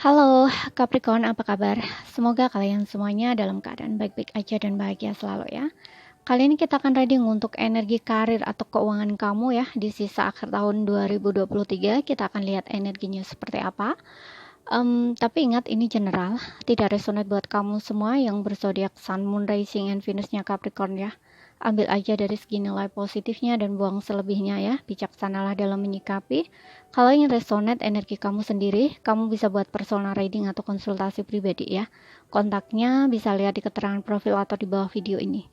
Halo Capricorn, apa kabar? Semoga kalian semuanya dalam keadaan baik-baik aja dan bahagia selalu ya. Kali ini kita akan reading untuk energi karir atau keuangan kamu ya di sisa akhir tahun 2023. Kita akan lihat energinya seperti apa. Tapi ingat ini general, tidak resonate buat kamu semua yang berzodiak Sun, Moon, Rising, and Venusnya Capricorn ya. Ambil aja dari segi nilai positifnya dan buang selebihnya ya. Bijaksanalah dalam menyikapi. Kalau ingin resonate energi kamu sendiri, kamu bisa buat personal reading atau konsultasi pribadi ya. Kontaknya bisa lihat di keterangan profil atau di bawah video ini.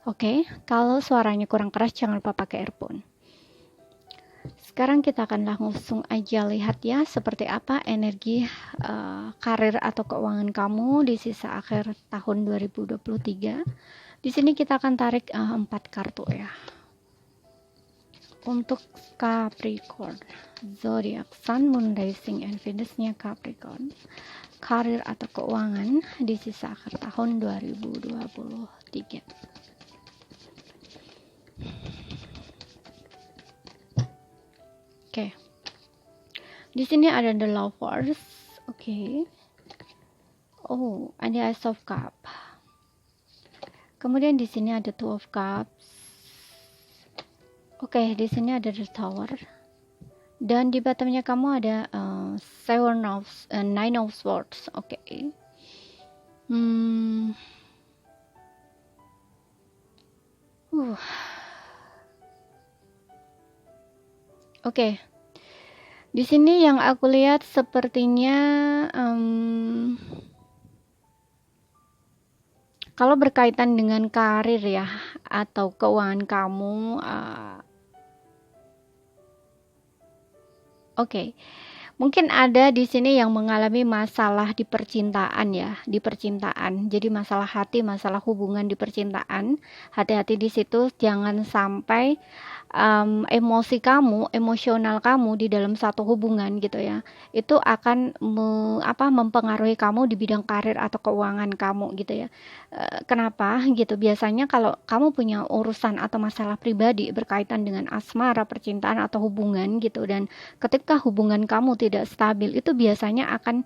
Oke, kalau suaranya kurang keras jangan lupa pakai earphone. Sekarang kita akan langsung aja lihat ya seperti apa energi karir atau keuangan kamu di sisa akhir tahun 2023. Di sini kita akan tarik 4 kartu ya. Untuk Capricorn, zodiak Sun, Moon, Rising, and Venusnya Capricorn, karir atau keuangan di sisa akhir tahun 2023. Oke. Di sini ada the Lovers. Oke. Oh, ada Ace of Cup. Kemudian di sini ada Two of Cups. Oke, di sini ada the Tower. Dan di bottomnya kamu ada Nine of Swords. Oke. Oke. Di sini yang aku lihat sepertinya kalau berkaitan dengan karir ya atau keuangan kamu, oke. Mungkin ada di sini yang mengalami masalah di percintaan ya, di percintaan. Jadi masalah hati, masalah hubungan di percintaan. Hati-hati di situ, jangan sampai emosi kamu, emosional kamu di dalam satu hubungan gitu ya, itu akan mempengaruhi kamu di bidang karir atau keuangan kamu gitu ya. Kenapa gitu? Biasanya kalau kamu punya urusan atau masalah pribadi berkaitan dengan asmara, percintaan atau hubungan gitu, dan ketika hubungan kamu tidak stabil, itu biasanya akan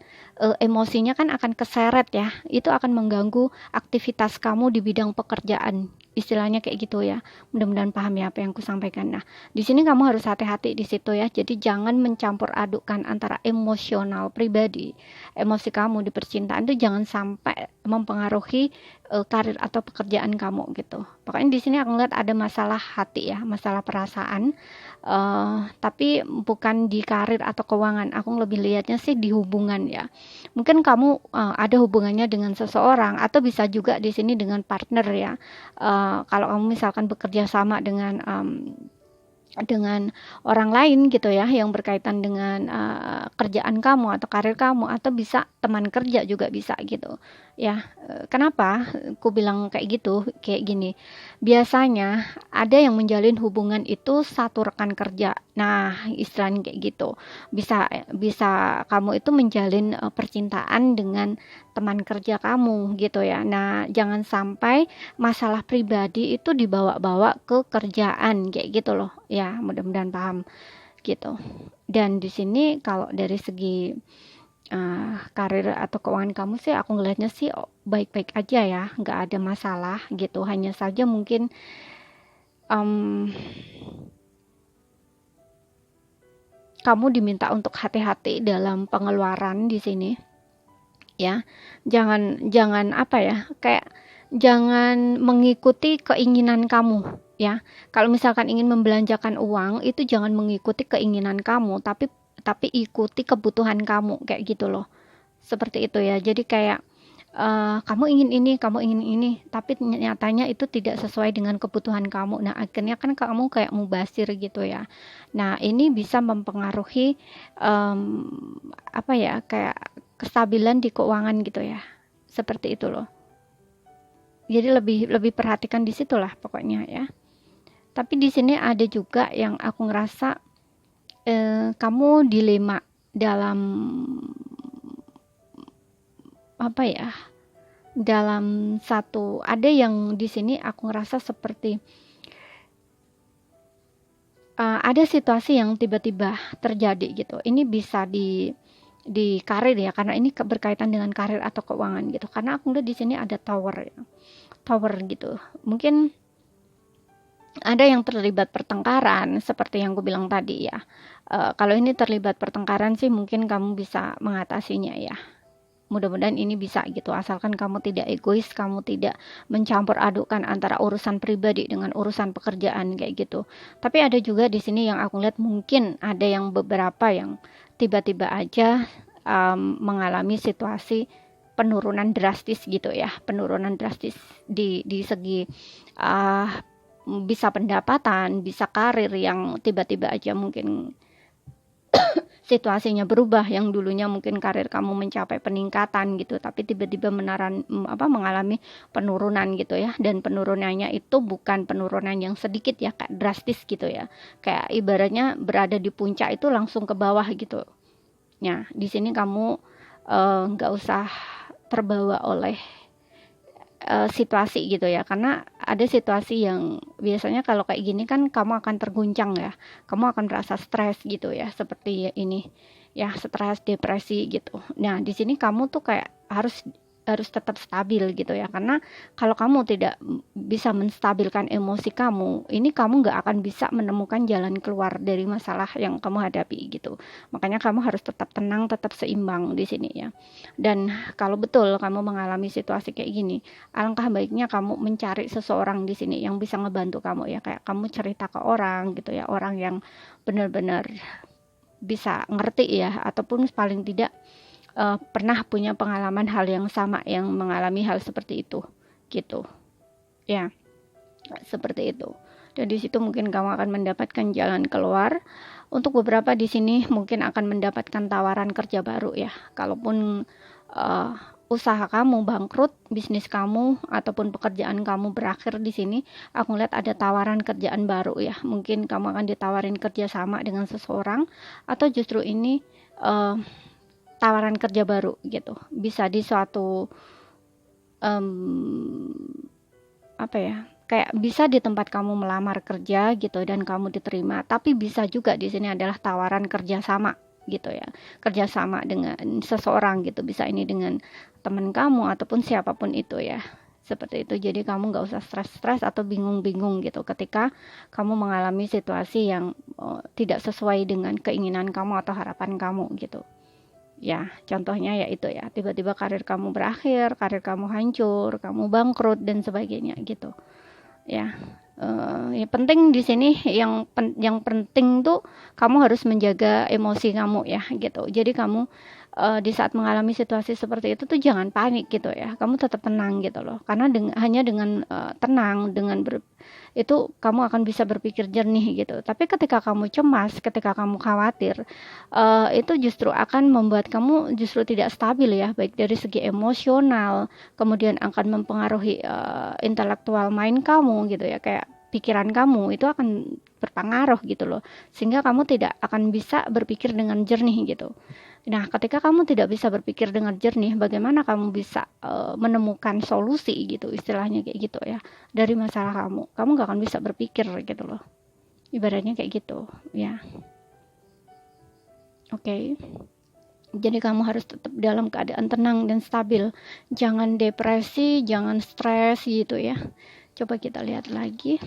emosinya kan akan keseret ya, itu akan mengganggu aktivitas kamu di bidang pekerjaan, istilahnya kayak gitu ya. Mudah-mudahan paham ya apa yang aku sampaikan. Nah, di sini kamu harus hati-hati di situ ya. Jadi jangan mencampur adukkan antara emosional pribadi, emosi kamu di percintaan itu jangan sampai mempengaruhi karir atau pekerjaan kamu gitu. Pokoknya di sini aku ngeliat ada masalah hati ya, masalah perasaan. Tapi bukan di karir atau keuangan. Aku lebih lihatnya sih di hubungan ya. Mungkin kamu ada hubungannya dengan seseorang atau bisa juga di sini dengan partner ya. Kalau kamu misalkan bekerja sama dengan orang lain gitu ya yang berkaitan dengan kerjaan kamu atau karir kamu, atau bisa teman kerja juga bisa gitu ya. Kenapa aku bilang kayak gitu, kayak gini, biasanya ada yang menjalin hubungan itu satu rekan kerja. Nah, istilahnya kayak gitu, bisa bisa kamu itu menjalin percintaan dengan teman kerja kamu gitu ya. Nah, jangan sampai masalah pribadi itu dibawa-bawa ke kerjaan kayak gitu loh ya. Mudah-mudahan paham gitu. Dan di sini kalau dari segi karir atau keuangan kamu sih aku ngelihatnya sih baik-baik aja ya, nggak ada masalah gitu. Hanya saja mungkin kamu diminta untuk hati-hati dalam pengeluaran di sini ya. Jangan apa ya, kayak jangan mengikuti keinginan kamu ya. Kalau misalkan ingin membelanjakan uang, itu jangan mengikuti keinginan kamu, tapi ikuti kebutuhan kamu kayak gitu loh. Seperti itu ya. Jadi kayak kamu ingin ini, tapi nyatanya itu tidak sesuai dengan kebutuhan kamu. Nah, akhirnya kan kamu kayak mubazir gitu ya. Nah, ini bisa mempengaruhi kayak kestabilan di keuangan gitu ya. Seperti itu loh. Jadi lebih perhatikan di situlah pokoknya ya. Tapi di sini ada juga yang aku ngerasa kamu dilema dalam dalam satu, ada yang di sini aku ngerasa seperti ada situasi yang tiba-tiba terjadi gitu. Ini bisa di di karir ya, karena ini berkaitan dengan karir atau keuangan gitu. Karena aku lihat di sini ada tower ya. Tower gitu. Mungkin ada yang terlibat pertengkaran seperti yang aku bilang tadi ya. Kalau ini terlibat pertengkaran sih mungkin kamu bisa mengatasinya ya. Mudah-mudahan ini bisa gitu, asalkan kamu tidak egois, kamu tidak mencampur adukkan antara urusan pribadi dengan urusan pekerjaan kayak gitu. Tapi ada juga di sini yang aku lihat mungkin ada yang beberapa yang tiba-tiba aja mengalami situasi penurunan drastis gitu ya, penurunan drastis di segi bisa pendapatan, bisa karir yang tiba-tiba aja mungkin situasinya berubah, yang dulunya mungkin karir kamu mencapai peningkatan gitu, tapi tiba-tiba mengalami penurunan gitu ya, dan penurunannya itu bukan penurunan yang sedikit ya, kayak drastis gitu ya, kayak ibaratnya berada di puncak itu langsung ke bawah gitu. Nah, di sini kamu nggak usah terbawa oleh situasi gitu ya, karena ada situasi yang biasanya kalau kayak gini kan kamu akan terguncang ya, kamu akan merasa stres gitu ya, seperti ini ya, stres, depresi gitu. Nah di sini kamu tuh kayak harus tetap stabil gitu ya, karena kalau kamu tidak bisa menstabilkan emosi kamu, ini kamu nggak akan bisa menemukan jalan keluar dari masalah yang kamu hadapi gitu. Makanya kamu harus tetap tenang, tetap seimbang di sini ya. Dan kalau betul kamu mengalami situasi kayak gini, alangkah baiknya kamu mencari seseorang di sini yang bisa ngebantu kamu ya, kayak kamu cerita ke orang gitu ya, orang yang benar-benar bisa ngerti ya, ataupun paling tidak pernah punya pengalaman hal yang sama, yang mengalami hal seperti itu gitu ya, seperti itu. Dan di situ mungkin kamu akan mendapatkan jalan keluar. Untuk beberapa di sini mungkin akan mendapatkan tawaran kerja baru ya, kalaupun usaha kamu bangkrut, bisnis kamu ataupun pekerjaan kamu berakhir di sini, aku lihat ada tawaran kerjaan baru ya. Mungkin kamu akan ditawarin kerja sama dengan seseorang, atau justru ini tawaran kerja baru gitu, bisa di suatu kayak bisa di tempat kamu melamar kerja gitu dan kamu diterima, tapi bisa juga di sini adalah tawaran kerja sama gitu ya, kerja sama dengan seseorang gitu, bisa ini dengan teman kamu ataupun siapapun itu ya, seperti itu. Jadi kamu nggak usah stres-stres atau bingung-bingung gitu ketika kamu mengalami situasi yang tidak sesuai dengan keinginan kamu atau harapan kamu gitu ya. Contohnya ya itu ya, tiba-tiba karir kamu berakhir, karir kamu hancur, kamu bangkrut dan sebagainya gitu ya. Ya penting di sini yang penting tuh kamu harus menjaga emosi kamu ya gitu. Jadi kamu di saat mengalami situasi seperti itu tuh jangan panik gitu ya, kamu tetap tenang gitu loh, karena hanya dengan tenang, dengan itu kamu akan bisa berpikir jernih gitu. Tapi ketika kamu cemas, ketika kamu khawatir, itu justru akan membuat kamu justru tidak stabil ya, baik dari segi emosional, kemudian akan mempengaruhi intelektual mind kamu gitu ya, kayak pikiran kamu itu akan berpengaruh gitu loh, sehingga kamu tidak akan bisa berpikir dengan jernih gitu. Nah, ketika kamu tidak bisa berpikir dengan jernih, bagaimana kamu bisa menemukan solusi gitu, istilahnya kayak gitu ya, dari masalah kamu. Kamu gak akan bisa berpikir gitu loh. Ibaratnya kayak gitu ya. Oke. Jadi kamu harus tetap dalam keadaan tenang dan stabil. Jangan depresi, jangan stres gitu ya. Coba kita lihat lagi.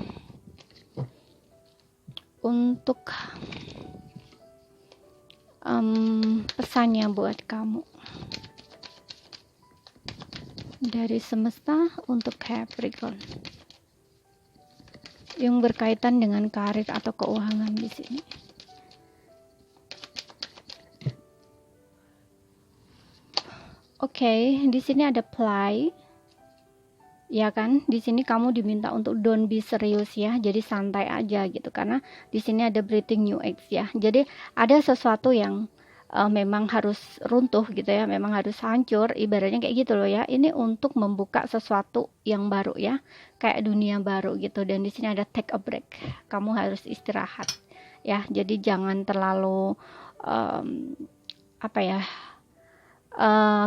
Untuk pesannya buat kamu dari semesta untuk Capricorn yang berkaitan dengan karir atau keuangan di sini. Oke, di sini ada play. Ya kan, di sini kamu diminta untuk don't be serius ya, jadi santai aja gitu, karena di sini ada breathing new eggs ya. Jadi ada sesuatu yang memang harus runtuh gitu ya, memang harus hancur, ibaratnya kayak gitu loh ya. Ini untuk membuka sesuatu yang baru ya, kayak dunia baru gitu. Dan di sini ada take a break, kamu harus istirahat ya. Jadi jangan terlalu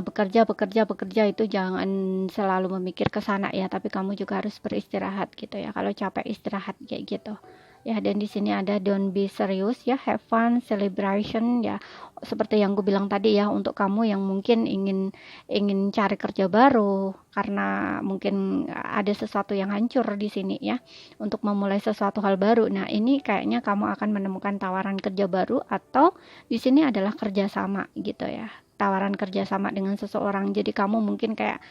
bekerja itu jangan selalu memikir ke sana ya, tapi kamu juga harus beristirahat gitu ya. Kalau capek istirahat kayak gitu ya. Dan di sini ada don't be serious ya, have fun, celebration ya, seperti yang gue bilang tadi ya, untuk kamu yang mungkin ingin cari kerja baru karena mungkin ada sesuatu yang hancur di sini ya, untuk memulai sesuatu hal baru. Nah, ini kayaknya kamu akan menemukan tawaran kerja baru, atau di sini adalah kerjasama gitu ya, tawaran kerjasama dengan seseorang. Jadi kamu mungkin kayak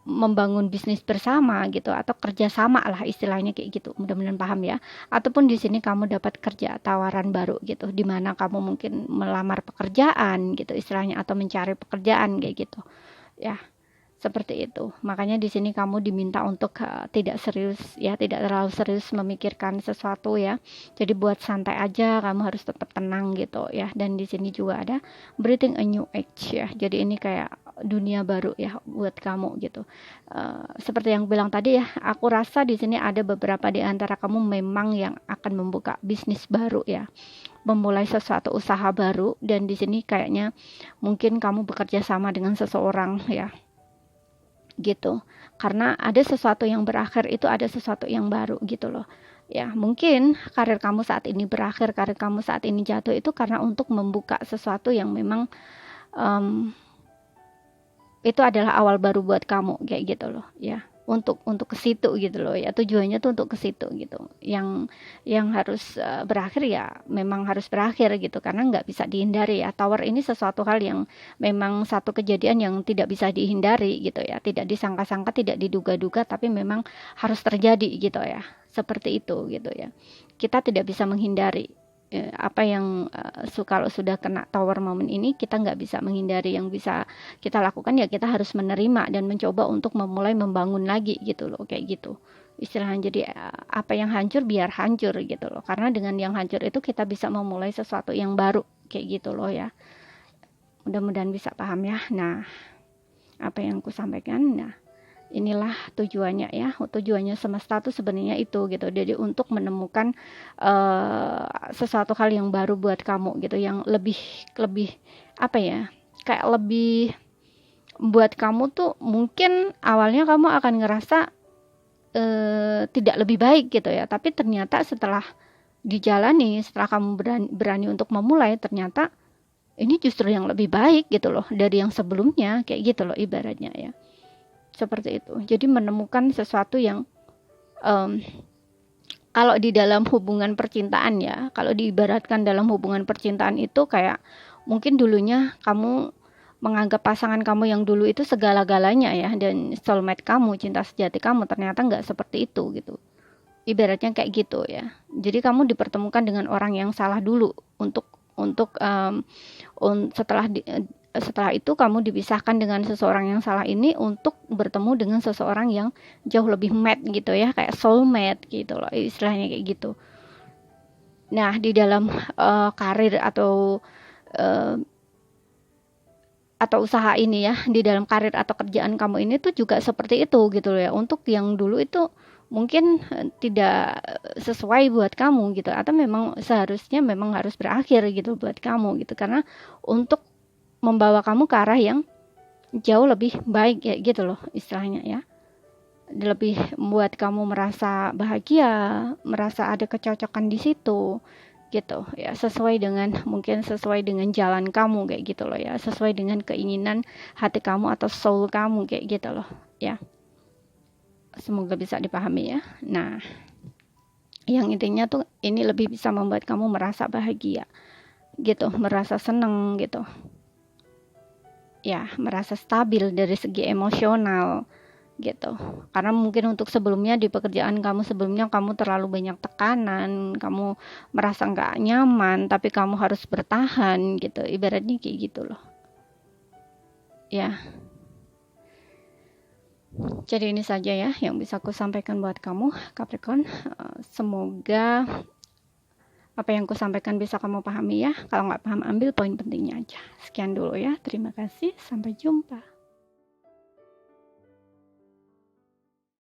membangun bisnis bersama gitu, atau kerjasama lah istilahnya kayak gitu. Mudah-mudahan paham ya. Ataupun di sini kamu dapat kerja tawaran baru gitu, di mana kamu mungkin melamar pekerjaan gitu istilahnya, atau mencari pekerjaan kayak gitu ya, seperti itu. Makanya di sini kamu diminta untuk tidak serius ya, tidak terlalu serius memikirkan sesuatu ya. Jadi buat santai aja, kamu harus tetap tenang gitu ya. Dan di sini juga ada breathing a new age ya. Jadi ini kayak dunia baru ya buat kamu gitu. Seperti yang bilang tadi ya, aku rasa di sini ada beberapa di antara kamu memang yang akan membuka bisnis baru ya, memulai sesuatu usaha baru. Dan di sini kayaknya mungkin kamu bekerja sama dengan seseorang ya, gitu. Karena ada sesuatu yang berakhir, itu ada sesuatu yang baru gitu loh ya. Mungkin karir kamu saat ini berakhir, karir kamu saat ini jatuh, itu karena untuk membuka sesuatu yang memang itu adalah awal baru buat kamu kayak gitu loh ya, untuk ke situ gitu loh ya, tujuannya tuh untuk ke situ gitu. Yang harus berakhir ya memang harus berakhir gitu, karena nggak bisa dihindari ya. Tower ini sesuatu hal yang memang satu kejadian yang tidak bisa dihindari gitu ya, tidak disangka-sangka, tidak diduga-duga, tapi memang harus terjadi gitu ya, seperti itu gitu ya. Kita tidak bisa menghindari apa yang kalau sudah kena tower moment ini, kita nggak bisa menghindari. Yang bisa kita lakukan ya kita harus menerima dan mencoba untuk memulai membangun lagi gitu loh, kayak gitu istilahnya. Jadi apa yang hancur biar hancur gitu loh, karena dengan yang hancur itu kita bisa memulai sesuatu yang baru kayak gitu loh ya. Mudah-mudahan bisa paham ya. Nah, apa yang aku sampaikan, nah inilah tujuannya ya, tujuannya semesta tuh sebenarnya itu gitu. Jadi untuk menemukan sesuatu hal yang baru buat kamu gitu, yang lebih apa ya, kayak lebih buat kamu tuh. Mungkin awalnya kamu akan ngerasa tidak lebih baik gitu ya, tapi ternyata setelah dijalani, setelah kamu berani untuk memulai, ternyata ini justru yang lebih baik gitu loh dari yang sebelumnya, kayak gitu loh ibaratnya ya, seperti itu. Jadi menemukan sesuatu yang kalau di dalam hubungan percintaan ya, kalau diibaratkan dalam hubungan percintaan itu kayak mungkin dulunya kamu menganggap pasangan kamu yang dulu itu segala-galanya ya, dan soulmate kamu, cinta sejati kamu, ternyata nggak seperti itu gitu. Ibaratnya kayak gitu ya. Jadi kamu dipertemukan dengan orang yang salah dulu, setelah itu kamu dipisahkan dengan seseorang yang salah ini untuk bertemu dengan seseorang yang jauh lebih mate gitu ya, kayak soulmate gitu loh istilahnya, kayak gitu. Nah, di dalam karir atau usaha ini ya, di dalam karir atau kerjaan kamu ini tuh juga seperti itu gitu loh ya. Untuk yang dulu itu mungkin tidak sesuai buat kamu gitu, atau memang seharusnya memang harus berakhir gitu buat kamu gitu, karena untuk membawa kamu ke arah yang jauh lebih baik ya gitu loh istilahnya ya. Lebih membuat kamu merasa bahagia, merasa ada kecocokan di situ gitu ya, sesuai dengan jalan kamu kayak gitu loh ya, sesuai dengan keinginan hati kamu atau soul kamu kayak gitu loh ya. Semoga bisa dipahami ya. Nah, yang intinya tuh ini lebih bisa membuat kamu merasa bahagia gitu, merasa seneng gitu ya, merasa stabil dari segi emosional gitu. Karena mungkin untuk sebelumnya, di pekerjaan kamu sebelumnya, kamu terlalu banyak tekanan, kamu merasa nggak nyaman, tapi kamu harus bertahan gitu, ibaratnya kayak gitu loh ya. Jadi ini saja ya yang bisa aku sampaikan buat kamu Capricorn. Semoga apa yang aku sampaikan bisa kamu pahami ya. Kalau nggak paham, ambil poin pentingnya aja. Sekian dulu ya, terima kasih, sampai jumpa.